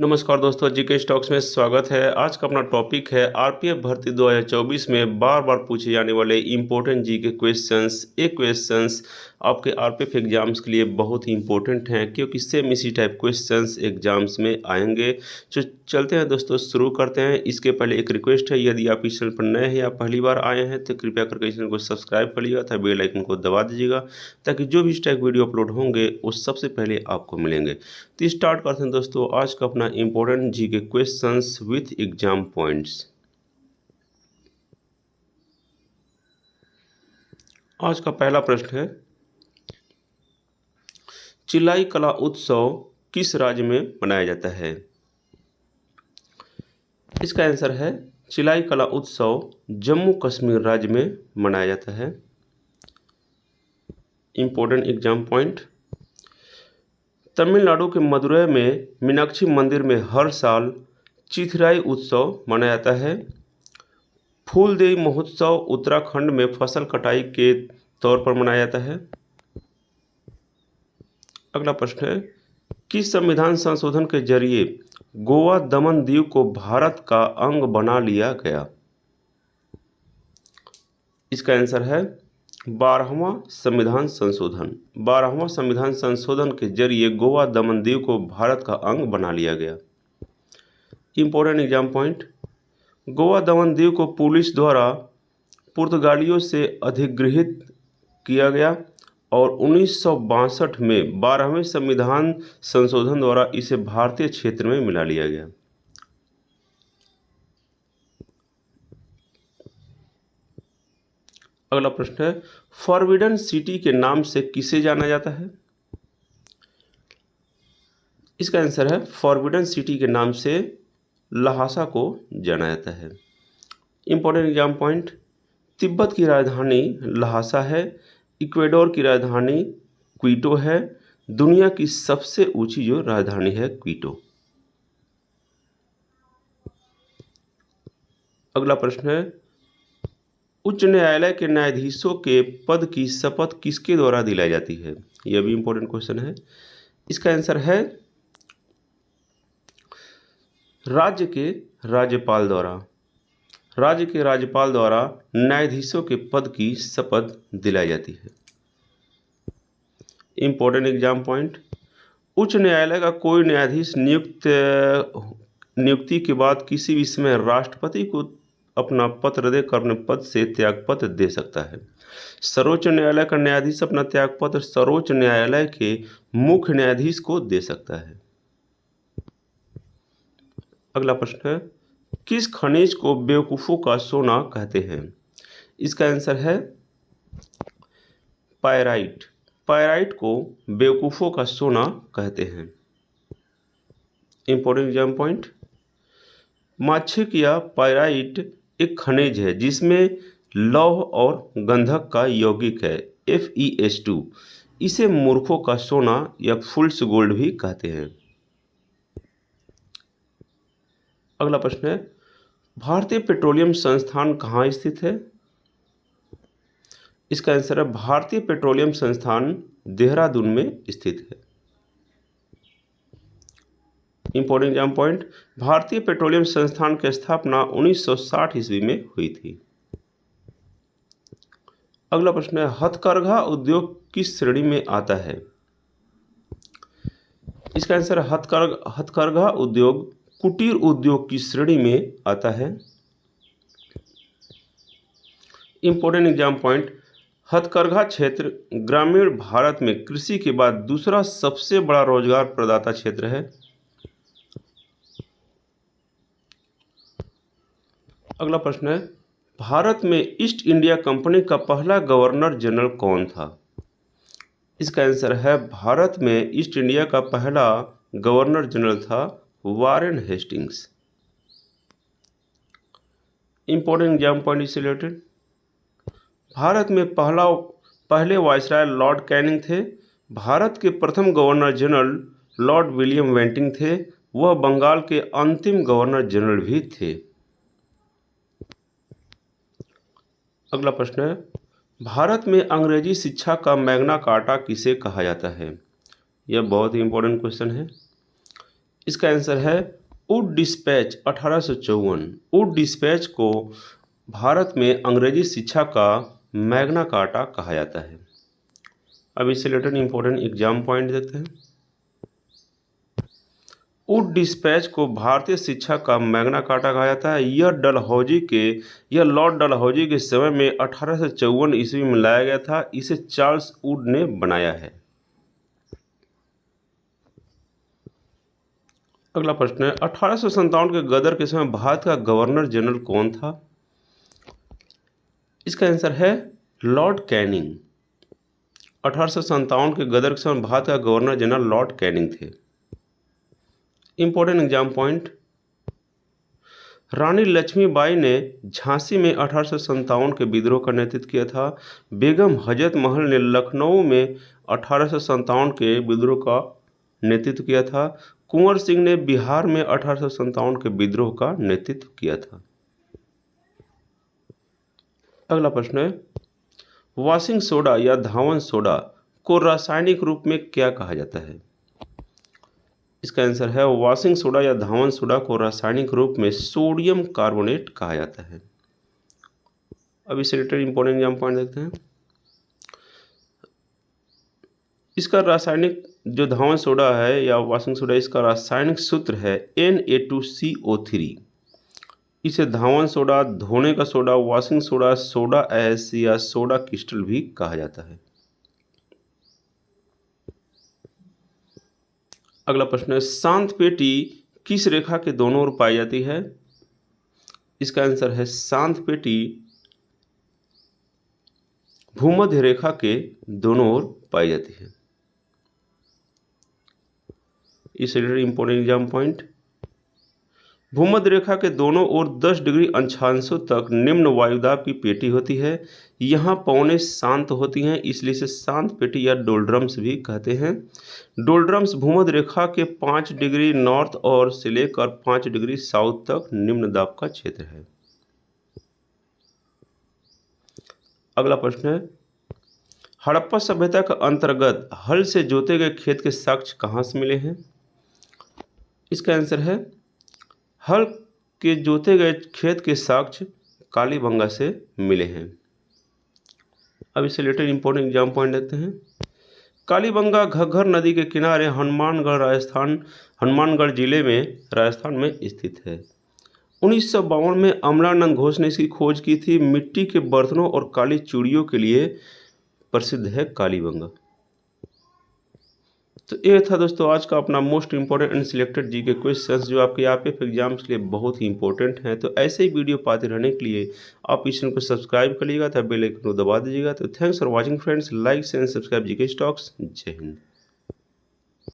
नमस्कार दोस्तों, GK stocks में स्वागत है। आज का अपना टॉपिक है आरपीएफ भर्ती 2024 में बार बार पूछे जाने वाले इंपॉर्टेंट जीके क्वेश्चंस। ये क्वेश्चंस आपके आरपीएफ एग्जाम्स के लिए बहुत ही इंपॉर्टेंट हैं, क्योंकि सेम इसी टाइप क्वेश्चंस एग्जाम्स में आएंगे। तो चलते हैं दोस्तों, शुरू करते हैं। इसके पहले एक रिक्वेस्ट है, यदि आप इस चैनल पर नए हैं या पहली बार आए हैं तो कृपया करके इस चैनल को सब्सक्राइब कर लीजिएगा तथा बेल आइकन को दबा दीजिएगा, ताकि जो भी इस टाइप वीडियो अपलोड होंगे वो सबसे पहले आपको मिलेंगे। तो स्टार्ट करते हैं दोस्तों आज का अपना important GK questions with exam points. आज का पहला प्रश्न है, चिलाई कला उत्सव किस राज्य में मनाया जाता है? इसका आंसर है चिलाई कला उत्सव जम्मू कश्मीर राज्य में मनाया जाता है। इंपॉर्टेंट एग्जाम पॉइंट, तमिलनाडु के मदुरै में मीनाक्षी मंदिर में हर साल चिथिराई उत्सव मनाया जाता है। फूलदेई महोत्सव उत्तराखंड में फसल कटाई के तौर पर मनाया जाता है। अगला प्रश्न है, किस संविधान संशोधन के जरिए गोवा दमन दीव को भारत का अंग बना लिया गया? इसका आंसर है 12वां संविधान संशोधन। 12वां संविधान संशोधन के जरिए गोवा दमन दीव को भारत का अंग बना लिया गया। Important exam point, Goa Daman Diu को पुलिस द्वारा पुर्तगालियों से अधिगृहित किया गया और 1962 में 12वें संविधान संशोधन द्वारा इसे भारतीय क्षेत्र में मिला लिया गया। अगला प्रश्न है, फॉरबिडन सिटी के नाम से किसे जाना जाता है? इसका आंसर है फॉरबिडन सिटी के नाम से लहासा को जाना जाता है। इंपॉर्टेंट एग्जाम पॉइंट, तिब्बत की राजधानी लहासा है, इक्वेडोर की राजधानी क्वीटो है, दुनिया की सबसे ऊंची जो राजधानी है क्वीटो। अगला प्रश्न है, उच्च न्यायालय के न्यायाधीशों के पद की शपथ किसके द्वारा दिलाई जाती है? यह भी इंपॉर्टेंट क्वेश्चन है। इसका आंसर है राज्य के राज्यपाल द्वारा। राज्य के राज्यपाल द्वारा न्यायाधीशों के पद की शपथ दिलाई जाती है। इंपॉर्टेंट एग्जाम पॉइंट, उच्च न्यायालय का कोई न्यायाधीश नियुक्ति के बाद किसी भी समय राष्ट्रपति को अपना पत्र देकर अपने पद से त्यागपत्र दे सकता है। सर्वोच्च न्यायालय का न्यायाधीश अपना त्यागपत्र सर्वोच्च न्यायालय के मुख्य न्यायाधीश को दे सकता है। अगला प्रश्न है, किस खनिज को बेवकूफ़ों का सोना कहते हैं? इसका आंसर है पायराइट। पायराइट को बेवकूफ़ों का सोना कहते हैं। इंपॉर्टेंट एग्जाम पॉइंट, माक्षिक या पायराइट एक खनिज है जिसमें लौह और गंधक का यौगिक है FeS2। इसे मूर्खों का सोना या फुल्स गोल्ड भी कहते हैं। अगला प्रश्न है, भारतीय पेट्रोलियम संस्थान कहाँ स्थित है? इसका आंसर है भारतीय पेट्रोलियम संस्थान देहरादून में स्थित है। इंपॉर्टेंट एग्जाम पॉइंट, भारतीय पेट्रोलियम संस्थान की स्थापना 1960 ईस्वी में हुई थी। अगला प्रश्न है, हथकरघा उद्योग किस श्रेणी में आता है? इसका आंसर है हथकरघा उद्योग कुटीर उद्योग की श्रेणी में आता है। इंपॉर्टेंट एग्जाम पॉइंट, हथकरघा क्षेत्र ग्रामीण भारत में कृषि के बाद दूसरा सबसे बड़ा रोजगार प्रदाता क्षेत्र है। अगला प्रश्न है, भारत में ईस्ट इंडिया कंपनी का पहला गवर्नर जनरल कौन था? इसका आंसर है भारत में ईस्ट इंडिया का पहला गवर्नर जनरल था Warren Hastings. Important exam point इससे रिलेटेड, भारत में पहले वायसराय लॉर्ड कैनिंग थे। भारत के प्रथम गवर्नर जनरल लॉर्ड विलियम वेंटिंग थे। वह बंगाल के अंतिम गवर्नर जनरल भी थे। अगला प्रश्न है, भारत में अंग्रेजी शिक्षा का मैग्ना कार्टा किसे कहा जाता है? यह बहुत ही इंपॉर्टेंट क्वेश्चन है। इसका आंसर है वुड डिस्पैच 1854। वुड डिस्पैच को भारत में अंग्रेजी शिक्षा का मैग्ना कार्टा कहा जाता है। अब इससे रिलेटेड इंपॉर्टेंट एग्जाम पॉइंट देखते हैं। वुड डिस्पैच को भारतीय शिक्षा का मैग्ना कार्टा कहा जाता है। यह लॉर्ड डलहौजी के समय में 1854 ईस्वी में लाया गया था। इसे चार्ल्स वुड ने बनाया है। अगला प्रश्न है 1857 के गदर के समय भारत का गवर्नर जनरल कौन था? इसका आंसर है लॉर्ड कैनिंग। 1857 के गदर के समय भारत का गवर्नर जनरल लॉर्ड कैनिंग थे। इंपॉर्टेंट एग्जाम पॉइंट, रानी लक्ष्मीबाई ने झांसी में 1857 के विद्रोह का नेतृत्व किया था। बेगम हजरत महल ने लखनऊ में 1857 के विद्रोह का नेतृत्व किया था। कुंवर सिंह ने बिहार में 1857 के विद्रोह का नेतृत्व किया था। अगला प्रश्न है वॉशिंग सोडा या धावन सोडा को रासायनिक रूप में क्या कहा जाता है? इसका आंसर है वॉशिंग सोडा या धावन सोडा को रासायनिक रूप में सोडियम कार्बोनेट कहा जाता है। अब इससे रिलेटेड इंपॉर्टेंट एग्जाम पॉइंट देखते हैं। इसका रासायनिक जो धावन सोडा है या वॉशिंग सोडा, इसका रासायनिक सूत्र है Na2CO3। इसे धावन सोडा, धोने का soda, washing soda, soda ash या सोडा क्रिस्टल भी कहा जाता है। अगला प्रश्न है शांत पेटी किस रेखा के दोनों ओर पाई जाती है? इसका आंसर है शांत पेटी भूमध्य रेखा के दोनों ओर पाई जाती है। इस रिलेटेड इंपॉर्टेंट एग्जाम पॉइंट, भूमध्य रेखा के दोनों ओर 10 डिग्री अंशांशों तक निम्न वायुदाब की पेटी होती है। यहाँ पवनें शांत होती हैं, इसलिए इसे शांत पेटी या डोल्ड्रम्स भी कहते हैं। डोल्ड्रम्स भूमध्य रेखा के 5 डिग्री नॉर्थ और से लेकर 5 डिग्री साउथ तक निम्न दाब का क्षेत्र है। अगला प्रश्न है हड़प्पा सभ्यता के अंतर्गत हल से जोते गए खेत के साक्ष्य कहाँ से मिले हैं? इसका आंसर है हल के जोते गए खेत के साक्ष्य कालीबंगा से मिले हैं। अब इससे रिलेटेड इंपॉर्टेंट एग्जाम पॉइंट देखते हैं। कालीबंगा घग्गर नदी के किनारे हनुमानगढ़ जिले में राजस्थान में स्थित है। 1952 में अमलानंद घोष ने इसकी खोज की थी। मिट्टी के बर्तनों और काली चूड़ियों के लिए प्रसिद्ध है कालीबंगा। तो ये था दोस्तों आज का अपना most important and selected GK questions जो आपके आरपीएफ एग्जाम्स के लिए बहुत ही इंपॉर्टेंट हैं। तो ऐसे ही वीडियो पाते रहने के लिए आप इस चैनल को सब्सक्राइब कर लीजिएगा, तब बेल आइकन को दबा दीजिएगा। तो thanks for watching friends, like and subscribe GK stocks. जय हिंद।